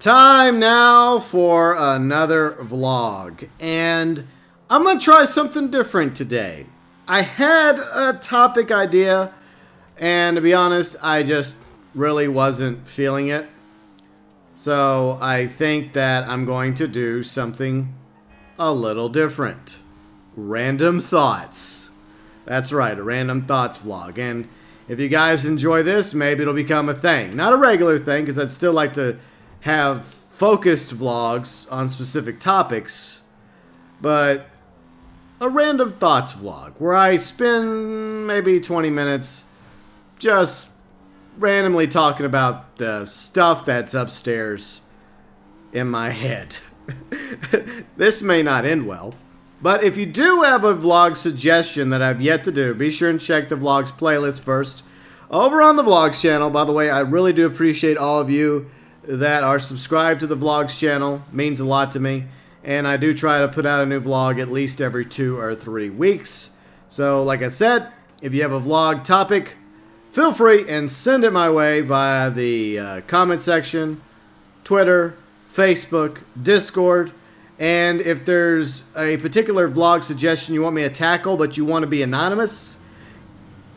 Time now for another vlog, and I'm gonna try something different today. I had a topic idea, and to be honest, I just really wasn't feeling it. So I think that I'm going to do something a little different. Random thoughts. That's right, a random thoughts vlog. And if you guys enjoy this, maybe it'll become a thing. Not a regular thing, because I'd still like to have focused vlogs on specific topics, but a random thoughts vlog where I spend maybe 20 minutes just randomly talking about the stuff that's upstairs in my head. This may not end well, but if you do have a vlog suggestion that I've yet to do, be sure and check the vlogs playlist first over on the vlogs channel. By the way, I really do appreciate all of you that are subscribed to the vlogs channel. It means a lot to me, and I do try to put out a new vlog at least every 2 or 3 weeks. So like I said, if you have a vlog topic, feel free and send it my way via the comment section, Twitter, Facebook, Discord. And if there's a particular vlog suggestion you want me to tackle but you want to be anonymous,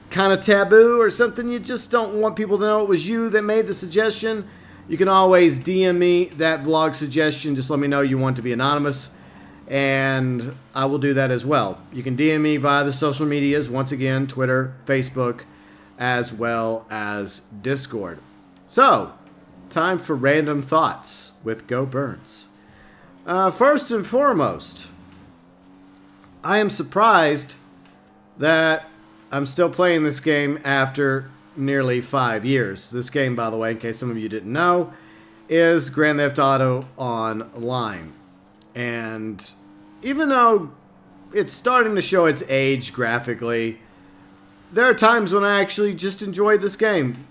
kind of taboo, or something you just don't want people to know it was you that made the suggestion, you can always DM me that vlog suggestion. Just let me know you want to be anonymous, and I will do that as well. You can DM me via the social medias, once again, Twitter, Facebook, as well as Discord. So, time for random thoughts with Go Burns. First and foremost, I am surprised that I'm still playing this game after nearly 5 years. This game, by the way, in case some of you didn't know, is Grand Theft Auto Online. And even though it's starting to show its age graphically, there are times when I actually just enjoyed this game.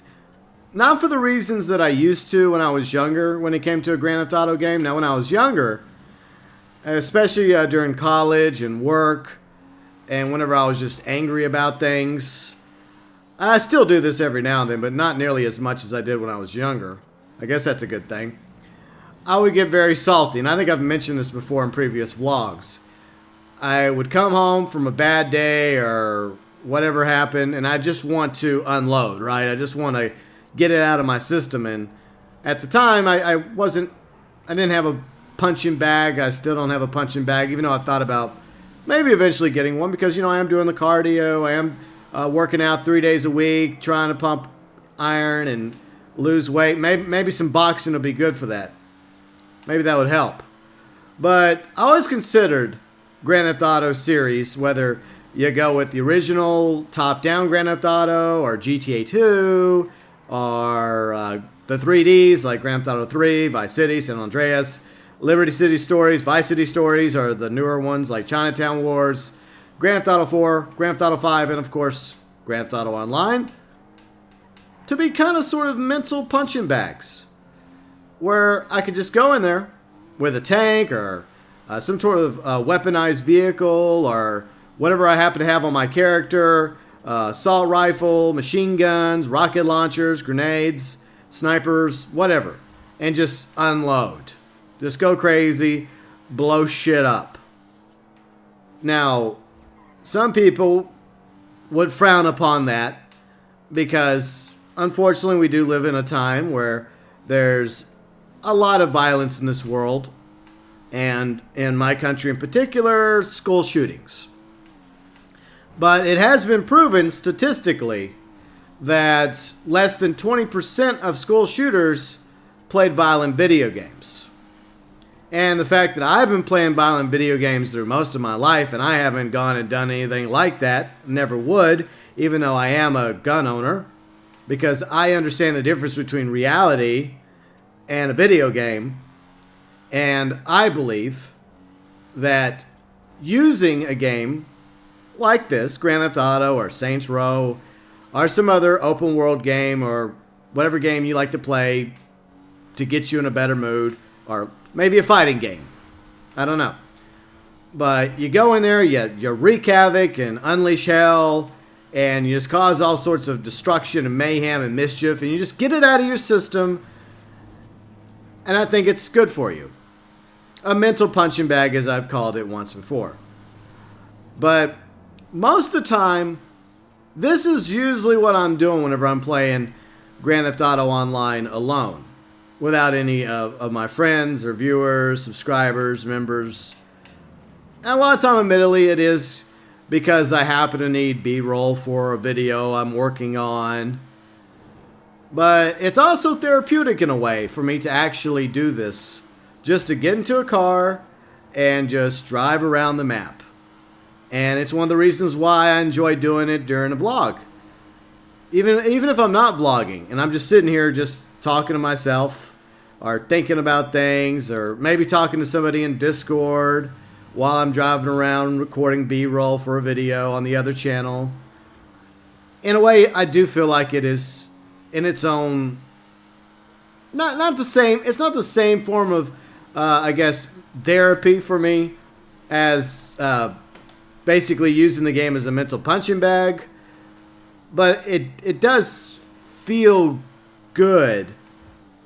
Not for the reasons that I used to when I was younger, when it came to a Grand Theft Auto game. Now, when I was younger, especially during college and work, and whenever I was just angry about things, I still do this every now and then, but not nearly as much as I did when I was younger. I guess that's a good thing. I would get very salty, and I think I've mentioned this before in previous vlogs. I would come home from a bad day or whatever happened, and I just want to unload, right? I just want to get it out of my system. And at the time, I didn't have a punching bag. I still don't have a punching bag, even though I thought about maybe eventually getting one, because, you know, I am doing the cardio. I am working out 3 days a week, trying to pump iron and lose weight. Maybe some boxing will be good for that. Maybe that would help. But I always considered Grand Theft Auto series, whether you go with the original top-down Grand Theft Auto or GTA 2 or the 3Ds like Grand Theft Auto 3, Vice City, San Andreas, Liberty City Stories, Vice City Stories, or the newer ones like Chinatown Wars, Grand Theft Auto 4, Grand Theft Auto 5, and of course, Grand Theft Auto Online, to be kind of sort of mental punching bags, where I could just go in there with a tank or some sort of weaponized vehicle or whatever I happen to have on my character, assault rifle, machine guns, rocket launchers, grenades, snipers, whatever, and just unload. Just go crazy, blow shit up. Now, some people would frown upon that because, unfortunately, we do live in a time where there's a lot of violence in this world, and in my country in particular, school shootings. But it has been proven statistically that less than 20% of school shooters played violent video games. And the fact that I've been playing violent video games through most of my life, and I haven't gone and done anything like that, never would, even though I am a gun owner, because I understand the difference between reality and a video game. And I believe that using a game like this, Grand Theft Auto or Saints Row, or some other open world game, or whatever game you like to play to get you in a better mood, or maybe a fighting game, I don't know. But you go in there, you wreak havoc and unleash hell, and you just cause all sorts of destruction and mayhem and mischief, and you just get it out of your system And I think it's good for you. A mental punching bag, as I've called it once before. But most of the time, this is usually what I'm doing whenever I'm playing Grand Theft Auto Online alone, without any of my friends or viewers, subscribers, members. And a lot of time, admittedly, it is because I happen to need B-roll for a video I'm working on. But it's also therapeutic in a way for me to actually do this. Just to get into a car and just drive around the map. And it's one of the reasons why I enjoy doing it during a vlog. Even if I'm not vlogging and I'm just sitting here just talking to myself or thinking about things or maybe talking to somebody in Discord while I'm driving around recording B-roll for a video on the other channel. In a way, I do feel like it is in its own, not the same, it's not the same form of I guess therapy for me as basically using the game as a mental punching bag, but it does feel good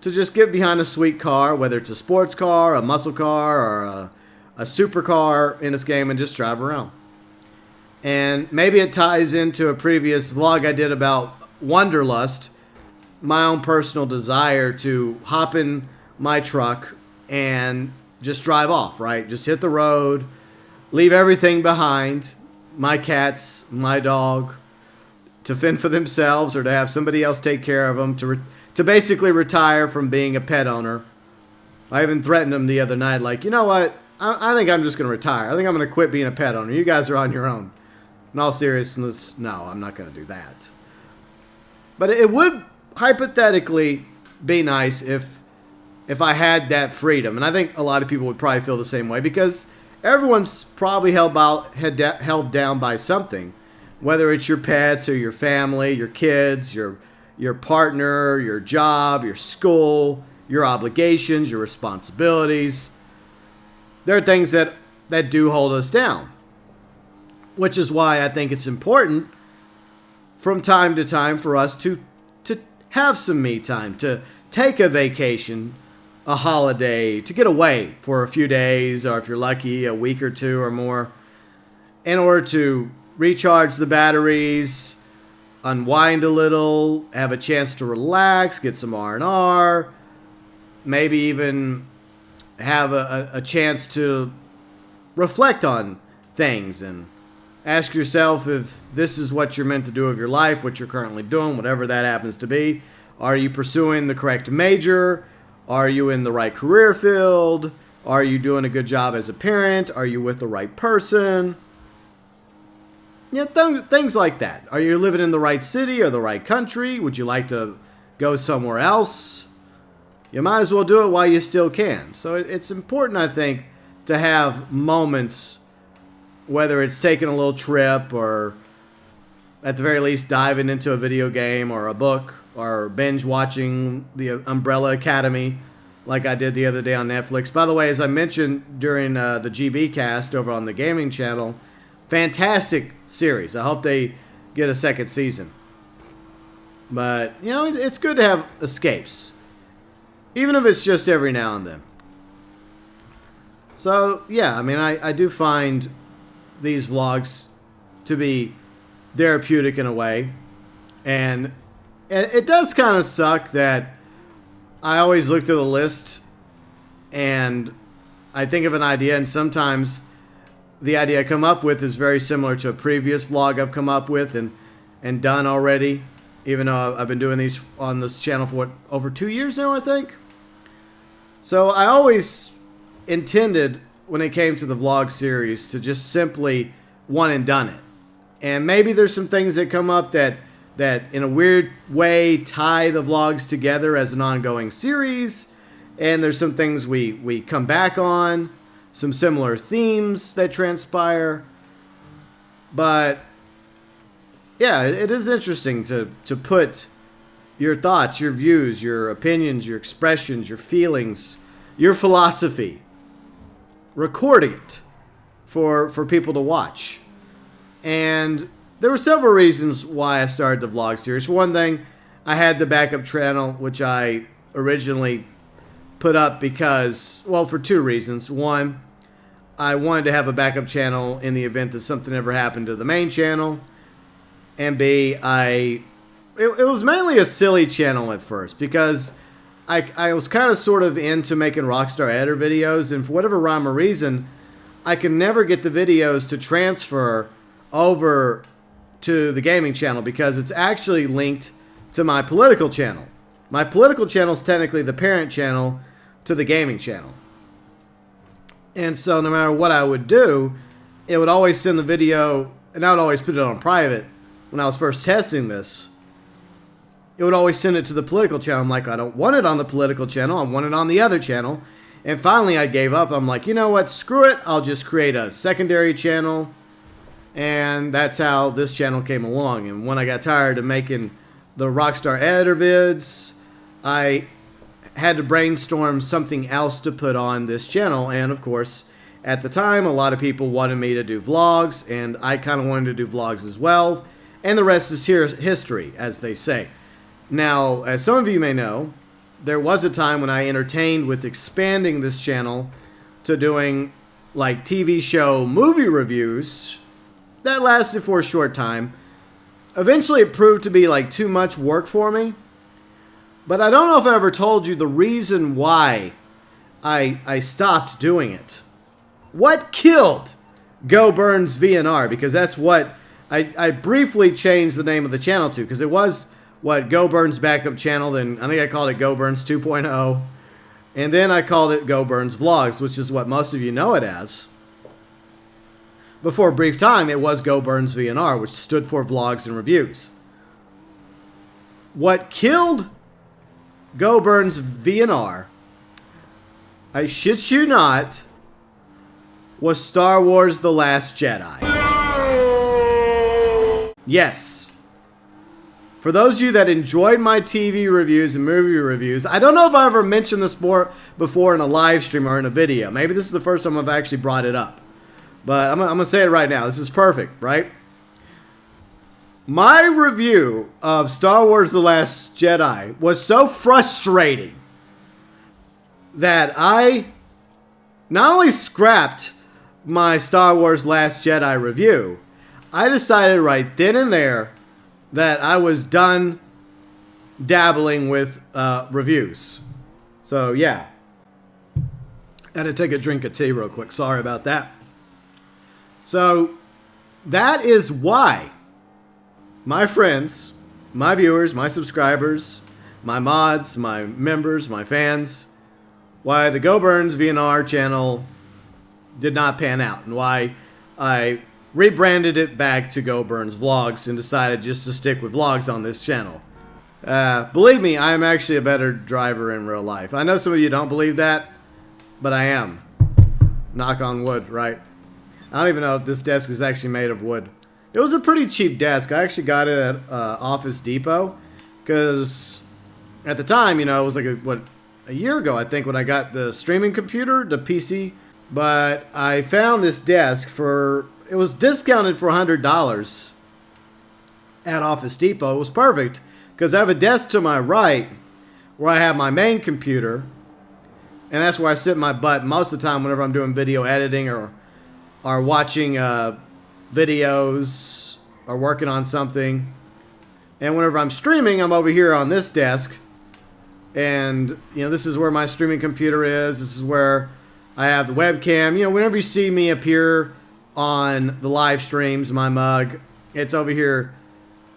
to just get behind a sweet car, whether it's a sports car, a muscle car, or a supercar in this game, and just drive around. And maybe it ties into a previous vlog I did about Wanderlust, my own personal desire to hop in my truck and just drive off, right? Just hit the road, leave everything behind, my cats, my dog, to fend for themselves or to have somebody else take care of them, to basically retire from being a pet owner. I even threatened them the other night, like, you know what? I think I'm just going to retire. I think I'm going to quit being a pet owner. You guys are on your own. In all seriousness, no, I'm not going to do that. But it would hypothetically be nice if I had that freedom. And I think a lot of people would probably feel the same way because everyone's probably held down by something, whether it's your pets or your family, your kids, your partner, your job, your school, your obligations, your responsibilities. There are things that do hold us down, which is why I think it's important from time to time for us to have some me time, to take a vacation, a holiday, to get away for a few days, or if you're lucky, a week or two or more, in order to recharge the batteries, unwind a little, have a chance to relax, get some R&R, maybe even have a chance to reflect on things and ask yourself if this is what you're meant to do with your life, what you're currently doing, whatever that happens to be. Are you pursuing the correct major? Are you in the right career field? Are you doing a good job as a parent? Are you with the right person? Yeah, things like that. Are you living in the right city or the right country? Would you like to go somewhere else? You might as well do it while you still can. So it's important, I think, to have moments, whether it's taking a little trip or at the very least diving into a video game or a book or binge watching the Umbrella Academy like I did the other day on Netflix. By the way, as I mentioned during the GB cast over on the gaming channel, fantastic series. I hope they get a second season. But, you know, it's good to have escapes, even if it's just every now and then. So, yeah, I mean, I do find these vlogs to be therapeutic in a way. And it does kind of suck that I always look to the list and I think of an idea, and sometimes the idea I come up with is very similar to a previous vlog I've come up with and done already, even though I've been doing these on this channel for over 2 years now, I think. So I always intended, when it came to the vlog series, to just simply one and done it. And maybe there's some things that come up that in a weird way tie the vlogs together as an ongoing series. And there's some things we come back on, some similar themes that transpire. But yeah, it is interesting to put your thoughts, your views, your opinions, your expressions, your feelings, your philosophy, recording it for people to watch. And there were several reasons why I started the vlog series. For one thing, I had the backup channel, which I originally put up because, well, for two reasons. One, I wanted to have a backup channel in the event that something ever happened to the main channel. And B, it was mainly a silly channel at first because I was kind of sort of into making Rockstar Editor videos, and for whatever rhyme or reason, I can never get the videos to transfer over to the gaming channel because it's actually linked to my political channel. My political channel is technically the parent channel to the gaming channel. And so no matter what I would do, it would always send the video, and I would always put it on private when I was first testing this. It would always send it to the political channel. I'm like, I don't want it on the political channel. I want it on the other channel. And finally I gave up. I'm like, you know what? Screw it. I'll just create a secondary channel. And that's how this channel came along. And when I got tired of making the Rockstar Editor vids, I had to brainstorm something else to put on this channel. And of course, at the time, a lot of people wanted me to do vlogs, and I kind of wanted to do vlogs as well. And the rest is history, as they say. Now, as some of you may know, there was a time when I entertained with expanding this channel to doing like TV show movie reviews. That lasted for a short time. Eventually it proved to be like too much work for me. But I don't know if I ever told you the reason why I stopped doing it. What killed Go Burns VNR? Because that's what I briefly changed the name of the channel to, because it was what, Go Burns Backup Channel, then I think I called it Go Burns 2.0, and then I called it Go Burns Vlogs, which is what most of you know it as. But for a brief time, it was Go Burns VNR, which stood for Vlogs and Reviews. What killed Go Burns VNR, I shit you not, was Star Wars The Last Jedi. Yes. For those of you that enjoyed my TV reviews and movie reviews, I don't know if I ever mentioned this before in a live stream or in a video. Maybe this is the first time I've actually brought it up. But I'm going to say it right now. This is perfect, right? My review of Star Wars The Last Jedi was so frustrating that I not only scrapped my Star Wars Last Jedi review, I decided right then and there that I was done dabbling with reviews. So yeah, had to take a drink of tea real quick. Sorry about that. So that is why my friends, my viewers, my subscribers, my mods, my members, my fans, why the Go Burns VNR channel did not pan out, and why I rebranded it back to Go Burns Vlogs and decided just to stick with vlogs on this channel. Believe me, I am actually a better driver in real life. I know some of you don't believe that, but I am. Knock on wood, right? I don't even know if this desk is actually made of wood. It was a pretty cheap desk. I actually got it at Office Depot because at the time, you know, it was like a year ago, I think, when I got the streaming computer, the PC. But I found this desk it was discounted for $100 at Office Depot. It was perfect because I have a desk to my right where I have my main computer, and that's where I sit my butt most of the time whenever I'm doing video editing or watching videos or working on something. And whenever I'm streaming, I'm over here on this desk, and you know, this is where my streaming computer is. This is where I have the webcam. You know, whenever you see me appear on the live streams, my mug, it's over here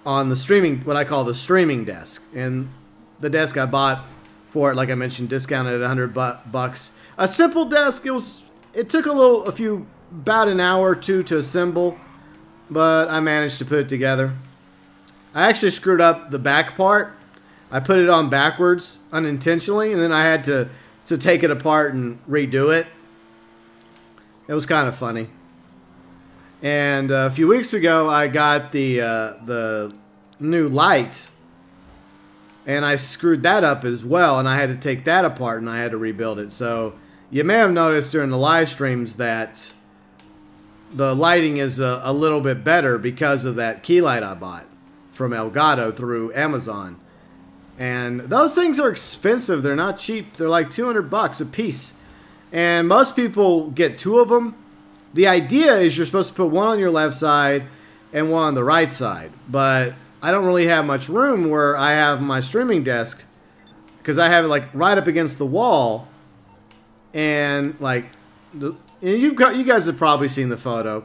on the streaming, what I call the streaming desk. And the desk I bought for it, like I mentioned, discounted at $100. A simple desk. It took about an hour or two to assemble, but I managed to put it together. I actually screwed up the back part. I put it on backwards unintentionally, and then I had to take it apart and redo it. It was kind of funny. And a few weeks ago, I got the new light, and I screwed that up as well, and I had to take that apart, and I had to rebuild it. So you may have noticed during the live streams that the lighting is a little bit better because of that key light I bought from Elgato through Amazon. And those things are expensive. They're not cheap. They're like $200 a piece. And most people get 2 of them. The idea is you're supposed to put one on your left side and one on the right side. But I don't really have much room where I have my streaming desk, because I have it like right up against the wall. And like, and you guys have probably seen the photo.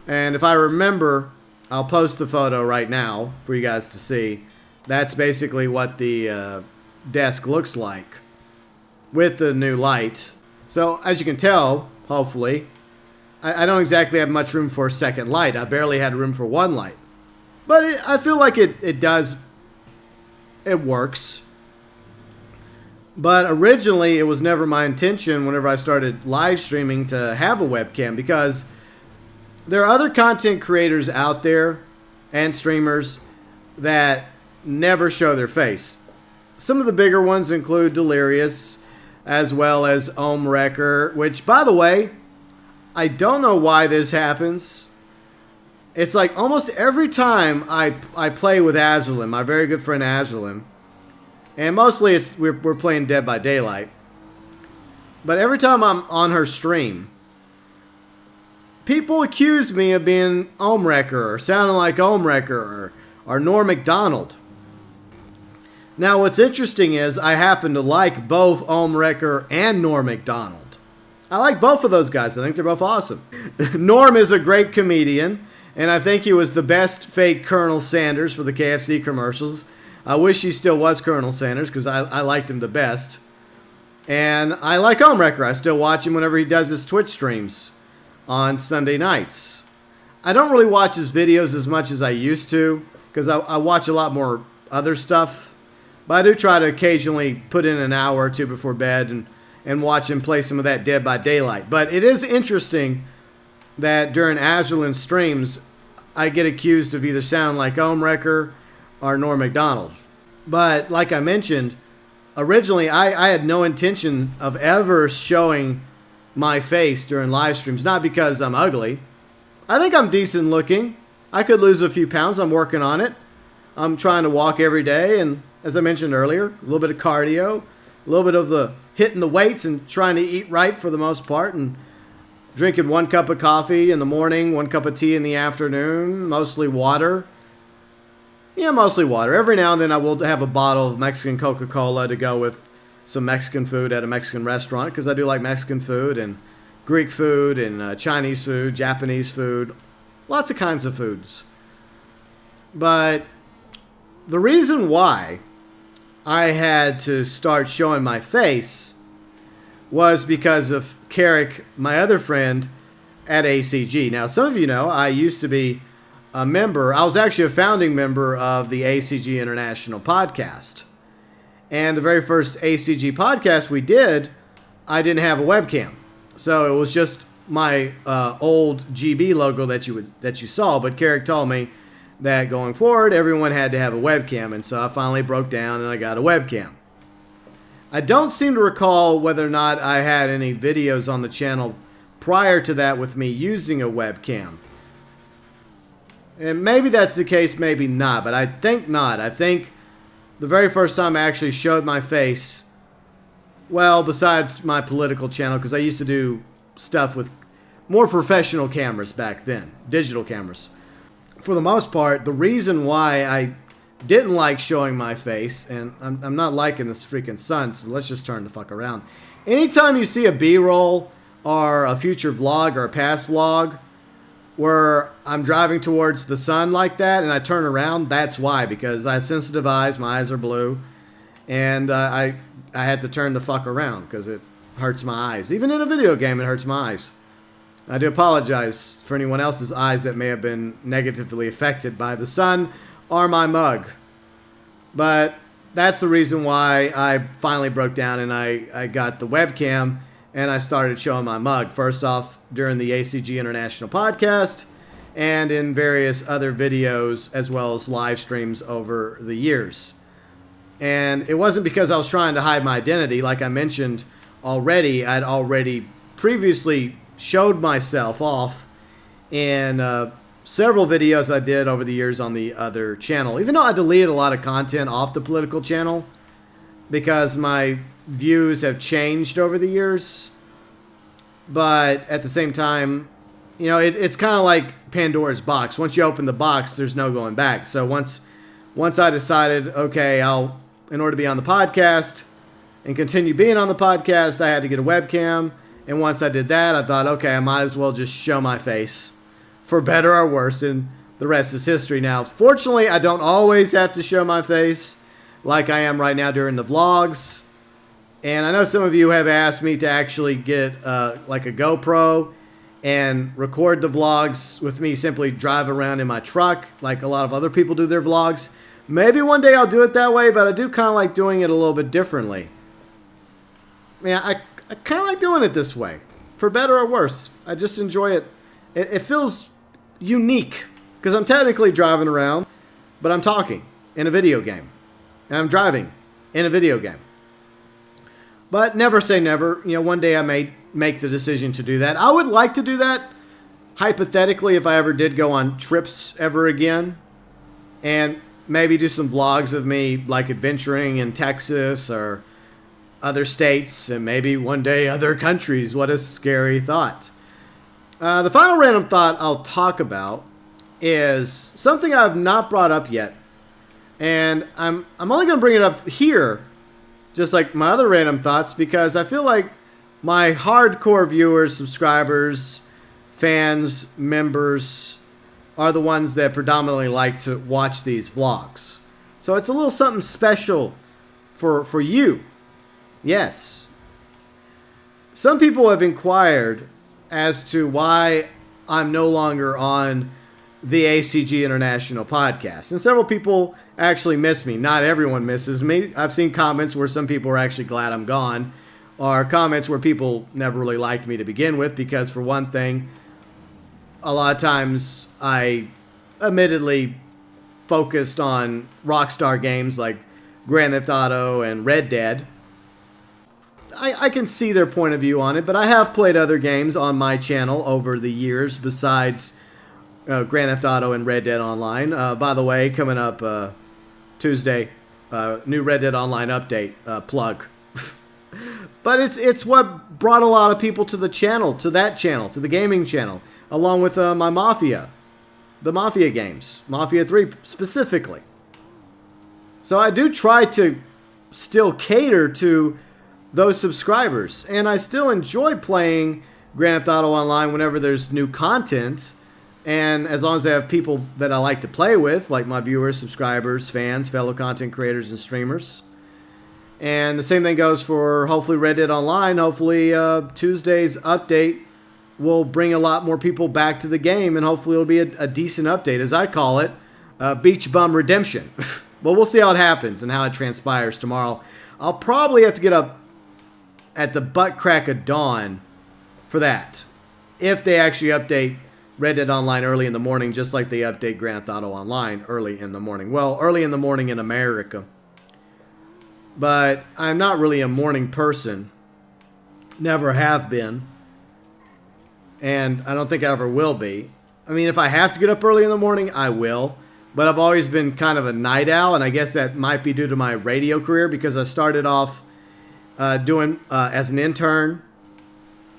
And if I remember, I'll post the photo right now for you guys to see. That's basically what the desk looks like with the new light. So as you can tell, hopefully, I don't exactly have much room for a second light. I barely had room for one light. But I feel like it works. But originally, it was never my intention whenever I started live streaming to have a webcam, because there are other content creators out there and streamers that never show their face. Some of the bigger ones include Delirious, as well as Ohmwrecker, which, by the way, I don't know why this happens. It's like almost every time I play with Azurlin, my very good friend Azurlin, and mostly we're playing Dead by Daylight, but every time I'm on her stream, people accuse me of being Ohmwrecker or sounding like Ohmwrecker or Norm Macdonald. Now, what's interesting is I happen to like both Ohmwrecker and Norm Macdonald. I like both of those guys. I think they're both awesome. Norm is a great comedian, and I think he was the best fake Colonel Sanders for the KFC commercials. I wish he still was Colonel Sanders, because I liked him the best. And I like Ohmwrecker. I still watch him whenever he does his Twitch streams on Sunday nights. I don't really watch his videos as much as I used to, because I watch a lot more other stuff. But I do try to occasionally put in an hour or two before bed and watch him play some of that Dead by Daylight. But it is interesting that during Azurlin's streams, I get accused of either sounding like Ohmwrecker or Norm Macdonald. But like I mentioned, originally I had no intention of ever showing my face during live streams. Not because I'm ugly. I think I'm decent looking. I could lose a few pounds. I'm working on it. I'm trying to walk every day, and as I mentioned earlier, a little bit of cardio, a little bit of the hitting the weights and trying to eat right for the most part, and drinking 1 cup of coffee in the morning, 1 cup of tea in the afternoon, mostly water. Yeah, mostly water. Every now and then I will have a bottle of Mexican Coca-Cola to go with some Mexican food at a Mexican restaurant, because I do like Mexican food and Greek food and Chinese food, Japanese food, lots of kinds of foods. But the reason why I had to start showing my face was because of Carrick, my other friend at ACG. Now, some of you know I used to be a member. I was actually a founding member of the ACG International podcast. And the very first ACG podcast we did, I didn't have a webcam. So it was just my old GB logo that you saw. But Carrick told me that going forward, everyone had to have a webcam. And so I finally broke down and I got a webcam. I don't seem to recall whether or not I had any videos on the channel prior to that with me using a webcam. And maybe that's the case, maybe not. But I think not. I think the very first time I actually showed my face, well, besides my political channel, because I used to do stuff with more professional cameras back then, digital cameras. For the most part, the reason why I didn't like showing my face, and I'm not liking this freaking sun, so let's just turn the fuck around. Anytime you see a B-roll or a future vlog or a past vlog where I'm driving towards the sun like that and I turn around, that's why, because I have sensitive eyes, my eyes are blue, and I had to turn the fuck around because it hurts my eyes. Even in a video game, it hurts my eyes. I do apologize for anyone else's eyes that may have been negatively affected by the sun or my mug. But that's the reason why I finally broke down and I got the webcam and I started showing my mug. First off, during the ACG International podcast and in various other videos as well as live streams over the years. And it wasn't because I was trying to hide my identity. Like I mentioned already, I'd already previously showed myself off in several videos I did over the years on the other channel. Even though I deleted a lot of content off the political channel because my views have changed over the years. But at the same time, you know, it's kind of like Pandora's box. Once you open the box, there's no going back. So once I decided, okay, in order to be on the podcast and continue being on the podcast, I had to get a webcam. And once I did that, I thought, okay, I might as well just show my face, for better or worse, and the rest is history. Now, fortunately, I don't always have to show my face like I am right now during the vlogs. And I know some of you have asked me to actually get like a GoPro and record the vlogs with me simply drive around in my truck like a lot of other people do their vlogs. Maybe one day I'll do it that way, but I do kind of like doing it a little bit differently. Yeah, I kind of like doing it this way, for better or worse. I just enjoy it. It feels unique because I'm technically driving around, but I'm talking in a video game. And I'm driving in a video game. But never say never. You know, one day I may make the decision to do that. I would like to do that, hypothetically, if I ever did go on trips ever again. And maybe do some vlogs of me, like, adventuring in Texas or other states, and maybe one day other countries. What a scary thought. The final random thought I'll talk about is something I've not brought up yet. And I'm only going to bring it up here, just like my other random thoughts, because I feel like my hardcore viewers, subscribers, fans, members are the ones that predominantly like to watch these vlogs. So it's a little something special for you. Yes. Some people have inquired as to why I'm no longer on the ACG International podcast. And several people actually miss me. Not everyone misses me. I've seen comments where some people are actually glad I'm gone, or comments where people never really liked me to begin with because, for one thing, a lot of times I admittedly focused on Rockstar games like Grand Theft Auto and Red Dead. I can see their point of view on it, but I have played other games on my channel over the years besides Grand Theft Auto and Red Dead Online. By the way, coming up Tuesday, new Red Dead Online update, plug. But it's what brought a lot of people to the channel, to the gaming channel, along with the Mafia games, Mafia 3 specifically. So I do try to still cater to those subscribers, and I still enjoy playing Grand Theft Auto Online whenever there's new content, and as long as I have people that I like to play with, like my viewers, subscribers, fans, fellow content creators, and streamers. And the same thing goes for hopefully Red Dead Online. Hopefully Tuesday's update will bring a lot more people back to the game, and hopefully it'll be a decent update, as I call it, Beach Bum Redemption. But we'll see how it happens and how it transpires tomorrow. I'll probably have to get up at the butt crack of dawn for that, if they actually update Red Dead Online early in the morning, just like they update Grand Theft Auto Online early in the morning. Well, early in the morning in America. But I'm not really a morning person. Never have been. And I don't think I ever will be. I mean, if I have to get up early in the morning, I will. But I've always been kind of a night owl, and I guess that might be due to my radio career, because I started off doing as an intern,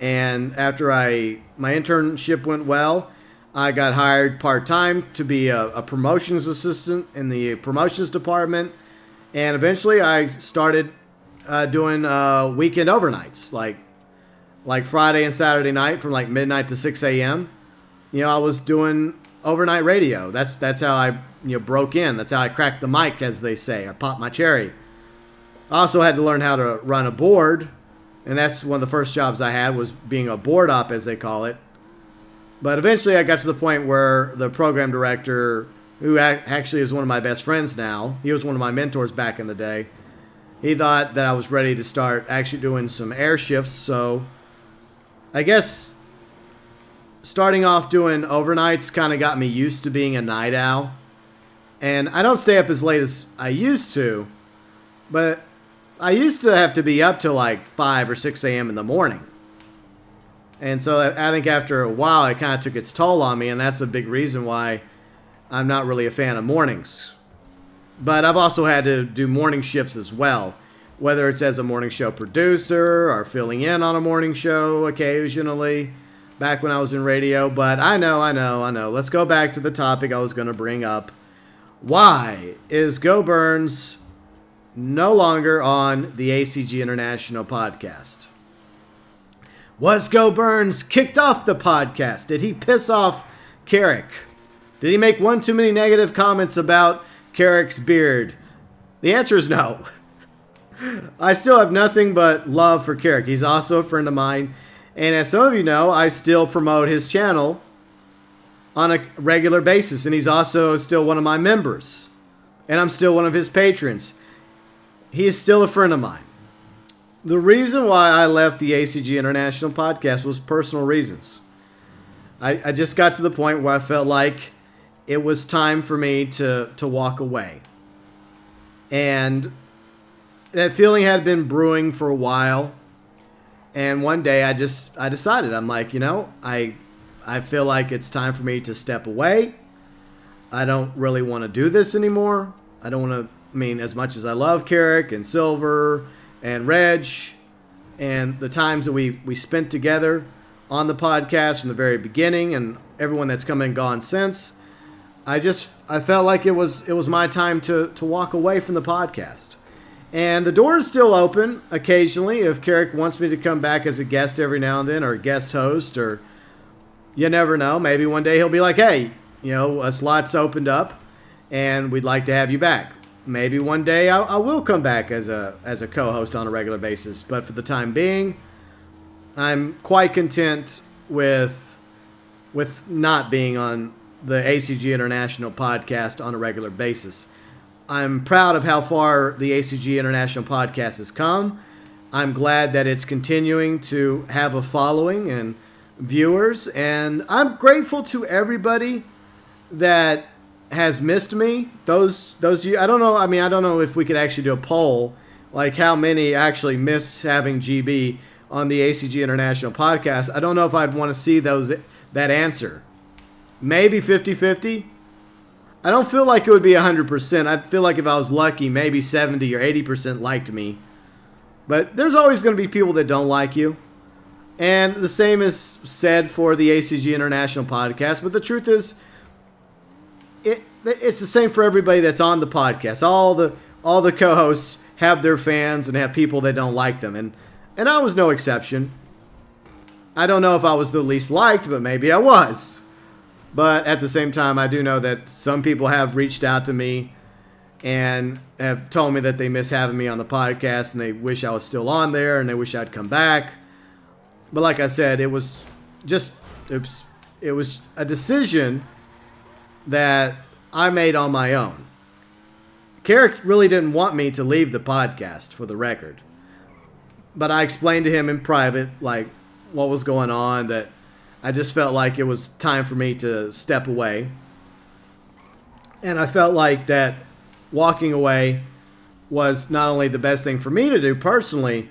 and after my internship went well, I got hired part-time to be a promotions assistant in the promotions department, and eventually I started doing weekend overnights, like Friday and Saturday night from like midnight to 6 a.m. You know, I was doing overnight radio. That's how I broke in. That's how I cracked the mic, as they say. I popped my cherry. I also had to learn how to run a board, and that's one of the first jobs I had, was being a board op, as they call it. But eventually I got to the point where the program director, who actually is one of my best friends now, he was one of my mentors back in the day, he thought that I was ready to start actually doing some air shifts. So I guess starting off doing overnights kind of got me used to being a night owl. And I don't stay up as late as I used to, but I used to have to be up till like 5 or 6 a.m. in the morning. And so I think after a while, it kind of took its toll on me, and that's a big reason why I'm not really a fan of mornings. But I've also had to do morning shifts as well, whether it's as a morning show producer or filling in on a morning show occasionally, back when I was in radio. But I know. Let's go back to the topic I was going to bring up. Why is Go Burns no longer on the ACG International podcast? Was Go Burns kicked off the podcast? Did he piss off Carrick? Did he make one too many negative comments about Carrick's beard? The answer is no. I still have nothing but love for Carrick. He's also a friend of mine. And as some of you know, I still promote his channel on a regular basis. And he's also still one of my members. And I'm still one of his patrons. He is still a friend of mine. The reason why I left the ACG International podcast was personal reasons. I just got to the point where I felt like it was time for me to walk away. And that feeling had been brewing for a while. And one day I decided, I'm like, I feel like it's time for me to step away. I don't really want to do this anymore. I don't want to, as much as I love Carrick and Silver and Reg and the times that we spent together on the podcast from the very beginning and everyone that's come and gone since, I felt like it was my time to walk away from the podcast. And the door is still open occasionally if Carrick wants me to come back as a guest every now and then, or a guest host, or you never know. Maybe one day he'll be like, hey, a slot's opened up and we'd like to have you back. Maybe one day I will come back as a co-host on a regular basis. But for the time being, I'm quite content with not being on the ACG International podcast on a regular basis. I'm proud of how far the ACG International podcast has come. I'm glad that it's continuing to have a following and viewers, and I'm grateful to everybody that has missed me. Those you, I don't know. I don't know if we could actually do a poll, like how many actually miss having GB on the ACG International podcast. I don't know if I'd want to see that answer. Maybe 50-50. I don't feel like it would be 100%. I feel like if I was lucky, maybe 70 or 80% liked me. But there's always going to be people that don't like you. And the same is said for the ACG International podcast. But the truth is, it's the same for everybody that's on the podcast. All the co-hosts have their fans and have people that don't like them. And I was no exception. I don't know if I was the least liked, but maybe I was. But at the same time, I do know that some people have reached out to me and have told me that they miss having me on the podcast and they wish I was still on there and they wish I'd come back. But like I said, it was a decision that I made on my own. Carrick really didn't want me to leave the podcast, for the record. But I explained to him in private, like, what was going on, that I just felt like it was time for me to step away. And I felt like that walking away was not only the best thing for me to do personally,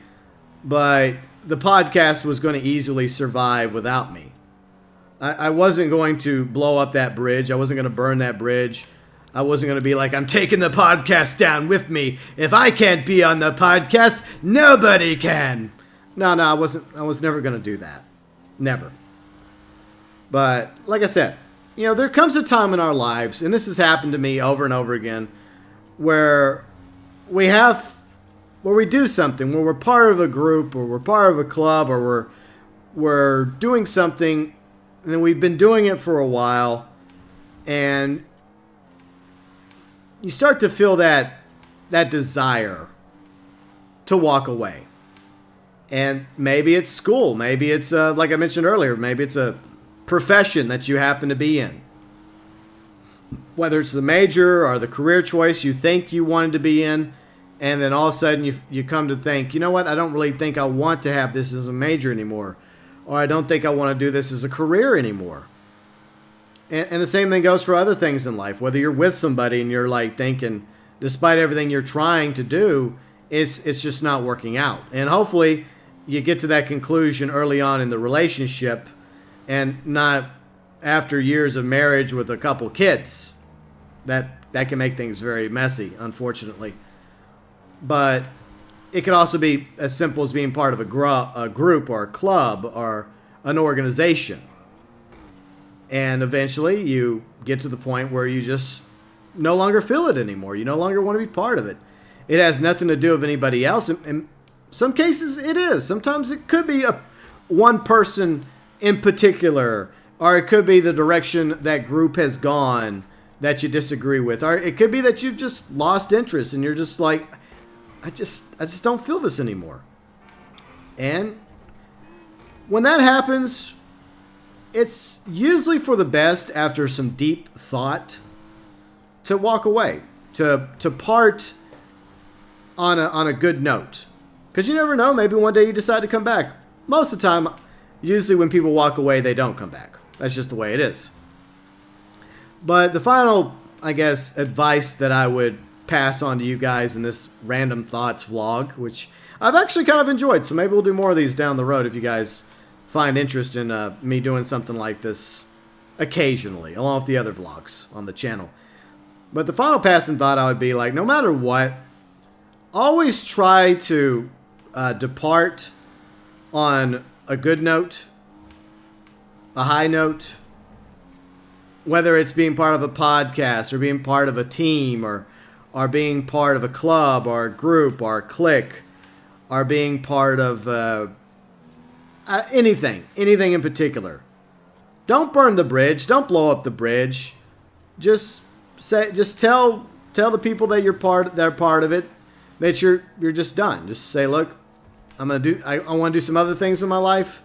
but the podcast was going to easily survive without me. I wasn't going to blow up that bridge. I wasn't going to burn that bridge. I wasn't going to be like, I'm taking the podcast down with me. If I can't be on the podcast, nobody can. No, I was never going to do that. Never. But like I said, there comes a time in our lives, and this has happened to me over and over again, where we do something, where we're part of a group, or we're part of a club, or we're doing something, and then we've been doing it for a while, and you start to feel that desire to walk away. And maybe it's school, maybe it's like I mentioned earlier, maybe it's a profession that you happen to be in. Whether it's the major or the career choice you think you wanted to be in, and then all of a sudden you come to think, you know what, I don't really think I want to have this as a major anymore, or I don't think I want to do this as a career anymore. And the same thing goes for other things in life. Whether you're with somebody and you're like thinking, despite everything you're trying to do, it's just not working out. And hopefully you get to that conclusion early on in the relationship and not after years of marriage with a couple kids. That can make things very messy, unfortunately. But it could also be as simple as being part of a group or a club or an organization. And eventually you get to the point where you just no longer feel it anymore. You no longer want to be part of it. It has nothing to do with anybody else. In some cases it is. Sometimes it could be one person in particular, or it could be the direction that group has gone that you disagree with. Or it could be that you've just lost interest and you're just like, I just don't feel this anymore. And when that happens, it's usually for the best after some deep thought to walk away, to part on a good note. Because you never know, maybe one day you decide to come back. Most of the time, usually when people walk away, they don't come back. That's just the way it is. But the final, I guess, advice that I would pass on to you guys in this Random Thoughts vlog, which I've actually kind of enjoyed, so maybe we'll do more of these down the road if you guys find interest in me doing something like this occasionally, along with the other vlogs on the channel. But the final passing thought I would be like, no matter what, always try to depart on a good note, a high note, whether it's being part of a podcast or being part of a team or being part of a club or a group or a clique or being part of anything in particular. Don't burn the bridge. Don't blow up the bridge. Just tell the people that you're part of it that you're just done. Just say, look, I want to do some other things in my life,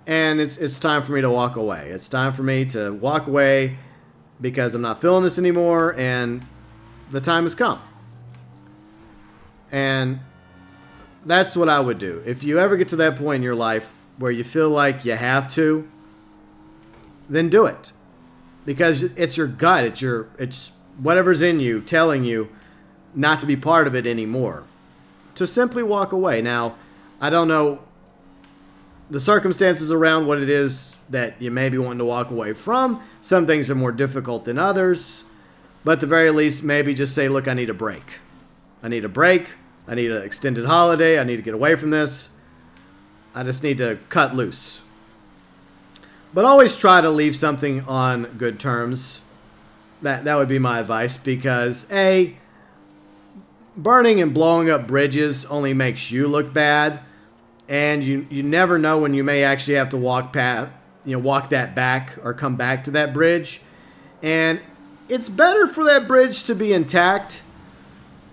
and it's time for me to walk away. It's time for me to walk away because I'm not feeling this anymore, and the time has come. And that's what I would do. If you ever get to that point in your life where you feel like you have to, then do it. Because it's your gut, it's whatever's in you telling you not to be part of it anymore. To simply walk away. Now, I don't know the circumstances around what it is that you may be wanting to walk away from. Some things are more difficult than others. But at the very least, maybe just say, look, I need a break. I need a break. I need an extended holiday. I need to get away from this. I just need to cut loose. But always try to leave something on good terms. That would be my advice, because A, burning and blowing up bridges only makes you look bad, and you never know when you may actually have to walk that back or come back to that bridge. And it's better for that bridge to be intact,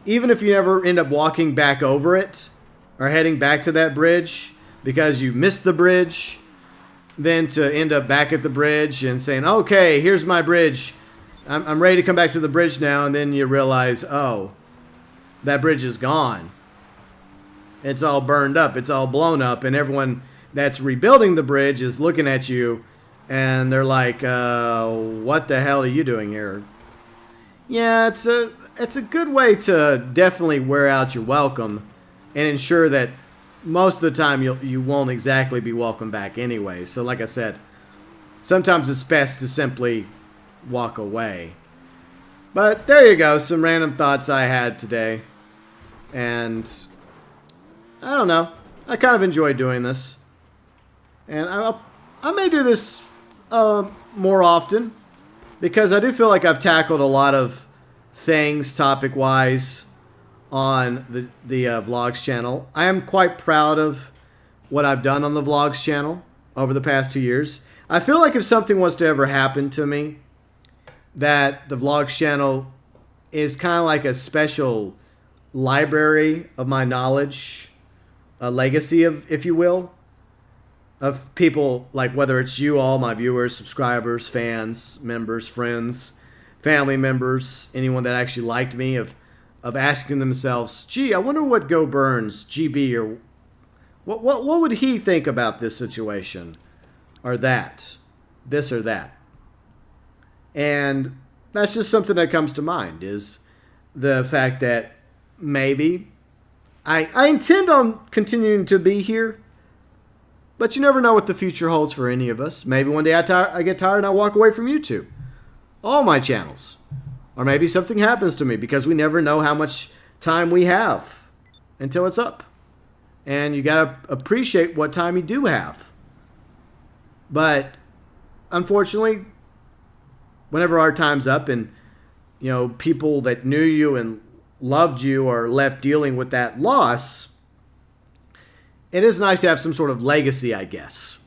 even if you never end up walking back over it or heading back to that bridge because you missed the bridge, than to end up back at the bridge and saying, okay, here's my bridge. I'm ready to come back to the bridge now. And then you realize, oh, that bridge is gone. It's all burned up. It's all blown up. And everyone that's rebuilding the bridge is looking at you and they're like, what the hell are you doing here? Yeah, it's a good way to definitely wear out your welcome and ensure that most of the time you won't exactly be welcome back anyway. So like I said, sometimes it's best to simply walk away. But there you go, some random thoughts I had today. And I don't know, I kind of enjoy doing this. And I may do this more often, because I do feel like I've tackled a lot of things topic-wise on the Vlogs channel. I am quite proud of what I've done on the Vlogs channel over the past 2 years. I feel like if something was to ever happen to me, that the Vlogs channel is kind of like a special library of my knowledge, a legacy of, if you will, of people, like whether it's you all, my viewers, subscribers, fans, members, friends, family members, anyone that actually liked me, of asking themselves, gee, I wonder what Go Burns, GB, or what would he think about this situation, or that, this or that. And that's just something that comes to mind, is the fact that maybe I intend on continuing to be here But you never know what the future holds for any of us. Maybe one day I get tired and I walk away from YouTube. All my channels. Or maybe something happens to me, because we never know how much time we have until it's up. And you got to appreciate what time you do have. But unfortunately, whenever our time's up and people that knew you and loved you are left dealing with that loss, it is nice to have some sort of legacy, I guess.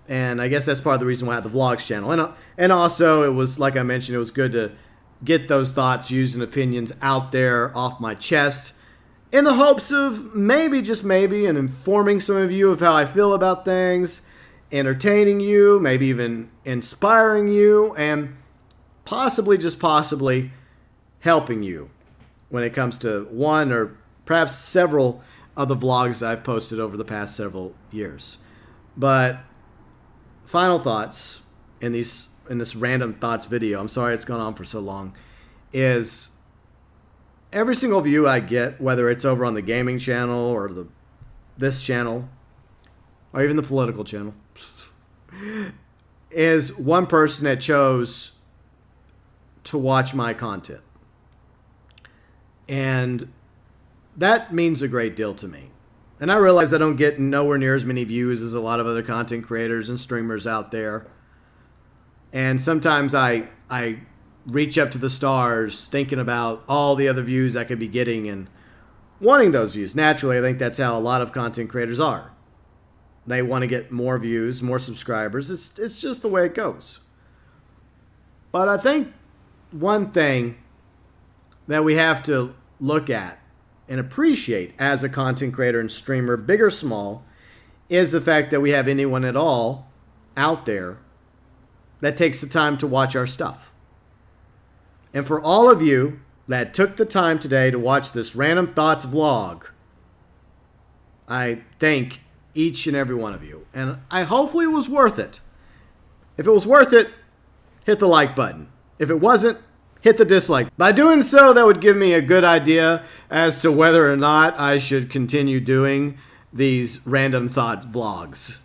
And I guess that's part of the reason why I have the vlogs channel. And also, it was, like I mentioned, it was good to get those thoughts, views, and opinions out there off my chest, in the hopes of maybe, just maybe, and informing some of you of how I feel about things, entertaining you, maybe even inspiring you, and possibly, just possibly, helping you when it comes to one or perhaps several of the vlogs I've posted over the past several years. But final thoughts in this random thoughts video, I'm sorry it's gone on for so long, is every single view I get, whether it's over on the gaming channel or this channel or even the political channel, is one person that chose to watch my content. And that means a great deal to me. And I realize I don't get nowhere near as many views as a lot of other content creators and streamers out there. And sometimes I reach up to the stars thinking about all the other views I could be getting and wanting those views. Naturally, I think that's how a lot of content creators are. They want to get more views, more subscribers. It's just the way it goes. But I think one thing that we have to look at and appreciate as a content creator and streamer, big or small, is the fact that we have anyone at all out there that takes the time to watch our stuff. And for all of you that took the time today to watch this Random Thoughts vlog, I thank each and every one of you. And hopefully it was worth it. If it was worth it, hit the like button. If it wasn't, hit the dislike. By doing so, that would give me a good idea as to whether or not I should continue doing these Random Thoughts vlogs.